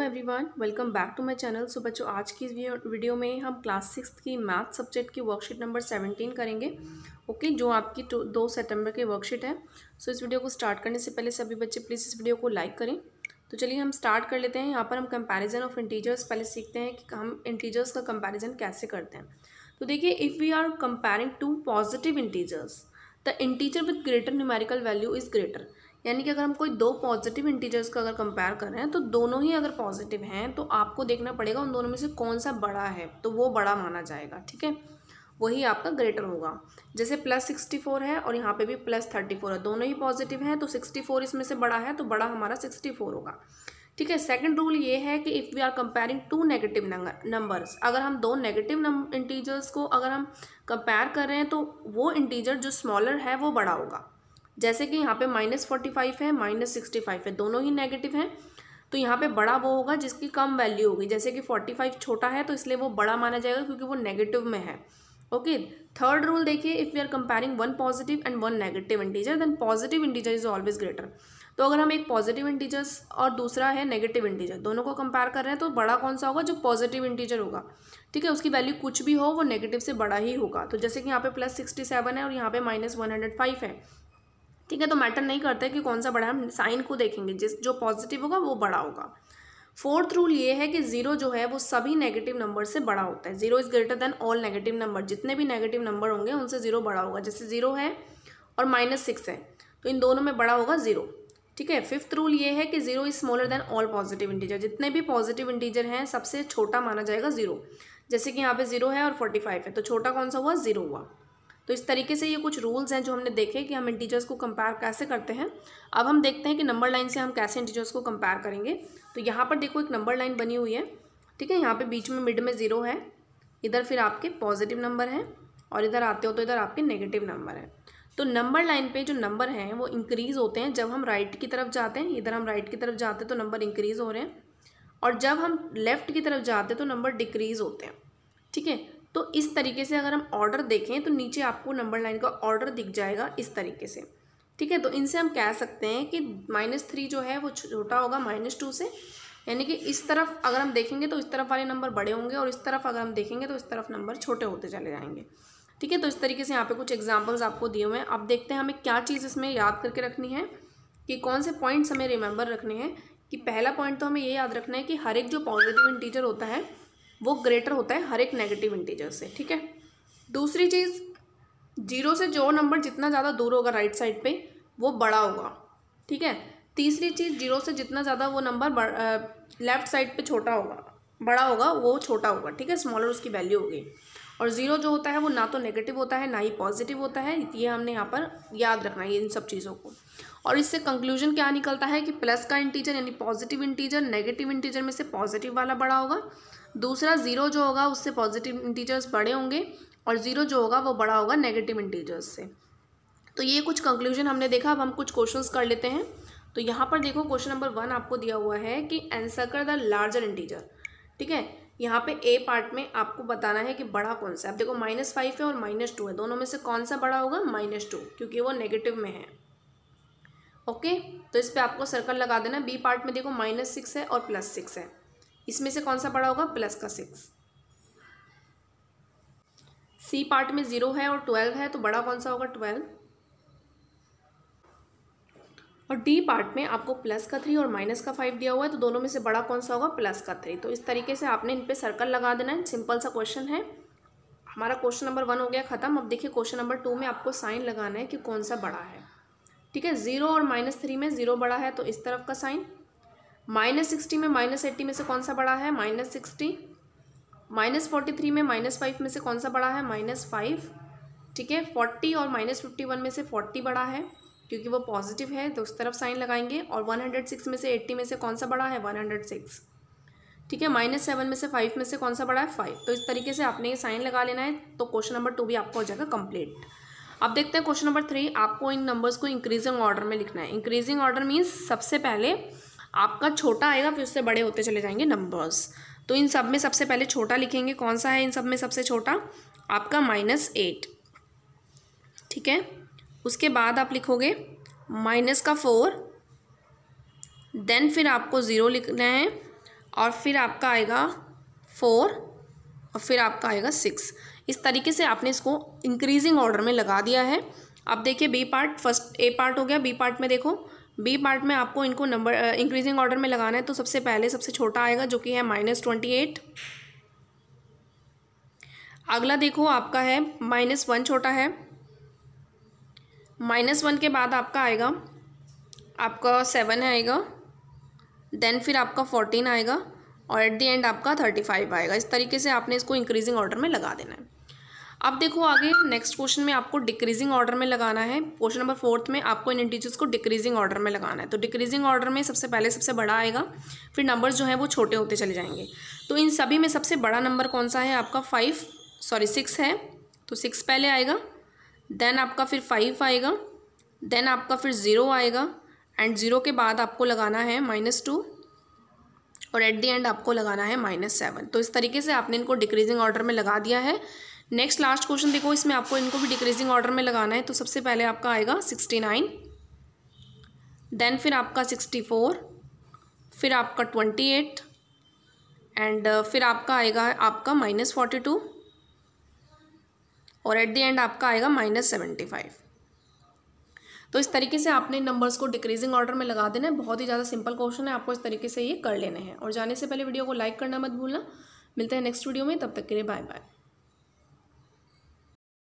Everyone, welcome back to my channel. So बच्चों, आज की इस वीडियो में हम क्लास 6 की मैथ सब्जेक्ट की वर्कशीट नंबर 17 करेंगे। ओके, जो आपकी 2 सितंबर की वर्कशीट है। सो इस वीडियो को स्टार्ट करने से पहले सभी बच्चे प्लीज़ इस वीडियो को लाइक करें। तो चलिए हम स्टार्ट कर लेते हैं। यहाँ पर हम कंपैरिजन ऑफ इंटीजर्स पहले सीखते हैं कि हम इंटीजर्स का कंपैरिजन कैसे करते हैं। तो देखिए, if we are comparing two positive integers, the integer with greater numerical value is greater. यानी कि अगर हम कोई दो पॉजिटिव इंटीजर्स का अगर कंपेयर कर रहे हैं तो दोनों ही अगर पॉजिटिव हैं तो आपको देखना पड़ेगा उन दोनों में से कौन सा बड़ा है, तो वो बड़ा माना जाएगा। ठीक है, वही आपका ग्रेटर होगा। जैसे +64 है और यहाँ पे भी +34 है, दोनों ही पॉजिटिव हैं तो 64 इसमें से बड़ा है, तो बड़ा हमारा 64 होगा। ठीक है, सेकंड रूल ये है कि if we are comparing two negative numbers, अगर हम दो नेगेटिव इंटीजर्स को अगर हम कंपेयर कर रहे हैं तो वो इंटीजर जो स्मॉलर है वो बड़ा होगा। जैसे कि यहाँ पे -45 है, -65 है, दोनों ही नेगेटिव हैं, तो यहाँ पे बड़ा वो होगा जिसकी कम वैल्यू होगी। जैसे कि 45 छोटा है तो इसलिए वो बड़ा माना जाएगा क्योंकि वो नेगेटिव में है। ओके, थर्ड रूल देखिए, if we are comparing one positive and one negative integer then positive integer is always greater. तो अगर हम एक पॉजिटिव इंटीजर्स और दूसरा है नेगेटिव इंटीजर, दोनों को कंपेयर कर रहे हैं तो बड़ा कौन सा होगा? जो पॉजिटिव इंटीजर होगा। ठीक है, उसकी वैल्यू कुछ भी हो वो नेगेटिव से बड़ा ही होगा। तो जैसे कि यहाँ पे +67 है और यहाँ पे -105 है। ठीक है, तो मैटर नहीं करता है कि कौन सा बड़ा है, हम साइन को देखेंगे, जो पॉजिटिव होगा वो बड़ा होगा। फोर्थ रूल ये है कि जीरो जो है वो सभी नेगेटिव नंबर से बड़ा होता है। Zero is greater than all negative number, जितने भी नेगेटिव नंबर होंगे उनसे जीरो बड़ा होगा। जैसे 0 है और -6 है तो इन दोनों में बड़ा होगा 0। ठीक है, फिफ्थ रूल ये है कि 0 is smaller than all positive integer, जितने भी पॉजिटिव इंटीजर हैं सबसे छोटा माना जाएगा 0। जैसे कि यहाँ पे 0 है और 45 है तो छोटा कौन सा हुआ? 0 हुआ। तो इस तरीके से ये कुछ रूल्स हैं जो हमने देखे कि हम इंटीजर्स को कंपेयर कैसे करते हैं। अब हम देखते हैं कि नंबर लाइन से हम कैसे इंटीजर्स को कंपेयर करेंगे। तो यहाँ पर देखो एक नंबर लाइन बनी हुई है। ठीक है, यहाँ पे बीच में मिड में 0 है, इधर फिर आपके पॉजिटिव नंबर हैं और इधर आते हो तो इधर आपके नेगेटिव नंबर हैं। तो नंबर लाइन पे जो नंबर हैं वो इंक्रीज़ होते हैं जब हम राइट की तरफ जाते हैं। इधर हम राइट की तरफ जाते हैं तो नंबर इंक्रीज़ हो रहे हैं, और जब हम लेफ़्ट की तरफ जाते हैं तो नंबर डिक्रीज़ होते हैं। ठीक है, तो इस तरीके से अगर हम ऑर्डर देखें तो नीचे आपको नंबर लाइन का ऑर्डर दिख जाएगा इस तरीके से। ठीक है, तो इनसे हम कह सकते हैं कि -3 जो है वो छोटा होगा -2 से, यानी कि इस तरफ अगर हम देखेंगे तो इस तरफ वाले नंबर बड़े होंगे और इस तरफ अगर हम देखेंगे तो इस तरफ नंबर छोटे होते चले जाएंगे। ठीक है, तो इस तरीके से यहाँ पे कुछ एग्जाम्पल्स आपको दिए हुए हैं। अब देखते हैं हमें क्या चीज़ इसमें याद करके रखनी है, कि कौन से पॉइंट्स हमें रिमेंबर रखने हैं। कि पहला पॉइंट तो हमें ये याद रखना है कि हर एक जो पॉजिटिव इंटीजर होता है वो ग्रेटर होता है हर एक नेगेटिव इंटीजर से। ठीक है, दूसरी चीज़, 0 से जो नंबर जितना ज़्यादा दूर होगा राइट साइड पे वो बड़ा होगा। ठीक है, तीसरी चीज़, 0 से जितना ज़्यादा वो नंबर लेफ्ट साइड पे छोटा होगा, बड़ा होगा, वो छोटा होगा। ठीक है, स्मॉलर उसकी वैल्यू होगी। और 0 जो होता है वो ना तो नेगेटिव होता है ना ही पॉजिटिव होता है, ये हमने यहाँ पर याद रखना है इन सब चीज़ों को। और इससे कंक्लूजन क्या निकलता है कि प्लस का इंटीजर यानी पॉजिटिव इंटीजर नेगेटिव इंटीजर में से पॉजिटिव वाला बड़ा होगा। दूसरा, 0 जो होगा उससे पॉजिटिव इंटीजर्स बड़े होंगे और 0 जो होगा वो बड़ा होगा नेगेटिव इंटीजर्स से। तो ये कुछ कंक्लूजन हमने देखा। अब हम कुछ क्वेश्चंस कर लेते हैं। तो यहाँ पर देखो क्वेश्चन नंबर 1 आपको दिया हुआ है कि एनसर्कल द लार्जर इंटीजर। ठीक है, यहाँ पे ए पार्ट में आपको बताना है कि बड़ा कौन सा है। अब देखो -5 है और -2 है, दोनों में से कौन सा बड़ा होगा? -2, क्योंकि वो नेगेटिव में है। ओके, तो इस पर आपको सर्कल लगा देना। बी पार्ट में देखो -6 है और +6 है, इसमें से कौन सा बड़ा होगा? प्लस का 6। सी पार्ट में 0 है और 12 है, तो बड़ा कौन सा होगा? 12। और डी पार्ट में आपको प्लस का 3 और माइनस का 5 दिया हुआ है, तो दोनों में से बड़ा कौन सा होगा? प्लस का 3। तो इस तरीके से आपने इन पे सर्कल लगा देना है। सिंपल सा क्वेश्चन है। हमारा क्वेश्चन नंबर 1 हो गया ख़त्म। अब देखिए क्वेश्चन नंबर 2 में आपको साइन लगाना है कि कौन सा बड़ा है। ठीक है, 0 और -3 में 0 बड़ा है तो इस तरफ का साइन। -60 में -80 में से कौन सा बड़ा है? -60। -43 में -5 में से कौन सा बड़ा है? -5। ठीक है, 40 और -51 में से 40 बड़ा है क्योंकि वो पॉजिटिव है, तो उस तरफ साइन लगाएंगे। और 106 में से 80 में से कौन सा बड़ा है? 106। ठीक है, -7 में से 5 में से कौन सा बड़ा है? 5। तो इस तरीके से आपने ये साइन लगा लेना है, तो क्वेश्चन नंबर 2 भी आपका हो जाएगा कंप्लीट। अब देखते हैं क्वेश्चन नंबर 3। आपको इन नंबर्स को इंक्रीजिंग ऑर्डर में लिखना है। इंक्रीजिंग ऑर्डर मीन्स सबसे पहले आपका छोटा आएगा फिर उससे बड़े होते चले जाएंगे नंबर्स। तो इन सब में सबसे पहले छोटा लिखेंगे। कौन सा है इन सब में सबसे छोटा? आपका -8। ठीक है, उसके बाद आप लिखोगे -4, देन फिर आपको 0 लिखना है, और फिर आपका आएगा 4 और फिर आपका आएगा 6। इस तरीके से आपने इसको इंक्रीजिंग ऑर्डर में लगा दिया है। अब देखिए B part, first A part हो गया, बी पार्ट में देखो, बी पार्ट में आपको इनको नंबर इंक्रीजिंग ऑर्डर में लगाना है। तो सबसे पहले सबसे छोटा आएगा जो कि है -28। अगला देखो आपका है -1 छोटा है, -1 के बाद आपका आएगा आपका 7 आएगा, देन फिर आपका 14 आएगा और एट द एंड आपका 35 आएगा। इस तरीके से आपने इसको इंक्रीजिंग ऑर्डर में लगा देना है। अब देखो आगे नेक्स्ट क्वेश्चन में आपको डिक्रीजिंग ऑर्डर में लगाना है। क्वेश्चन नंबर 4 में आपको इन इंटीजर्स को डिक्रीजिंग ऑर्डर में लगाना है। तो डिक्रीजिंग ऑर्डर में सबसे पहले सबसे बड़ा आएगा, फिर नंबर्स जो है वो छोटे होते चले जाएंगे। तो इन सभी में सबसे बड़ा नंबर कौन सा है? आपका 6 है, तो 6 पहले आएगा, देन आपका फिर 5 आएगा, देन आपका फिर 0 आएगा एंड 0 के बाद आपको लगाना है -2 और एट द एंड आपको लगाना है -7। तो इस तरीके से आपने इनको डिक्रीजिंग ऑर्डर में लगा दिया है। नेक्स्ट लास्ट क्वेश्चन देखो, इसमें आपको इनको भी डिक्रीजिंग ऑर्डर में लगाना है। तो सबसे पहले आपका आएगा 69, देन फिर आपका 64, फिर आपका 28 एंड फिर आपका आएगा आपका -42 और एट द एंड आपका आएगा -75। तो इस तरीके से आपने नंबर्स को डिक्रीजिंग ऑर्डर में लगा देना है। बहुत ही ज़्यादा सिंपल क्वेश्चन है, आपको इस तरीके से ये कर लेने हैं। और जाने से पहले वीडियो को लाइक करना मत भूलना। मिलते हैं नेक्स्ट वीडियो में, तब तक के लिए बाय बाय।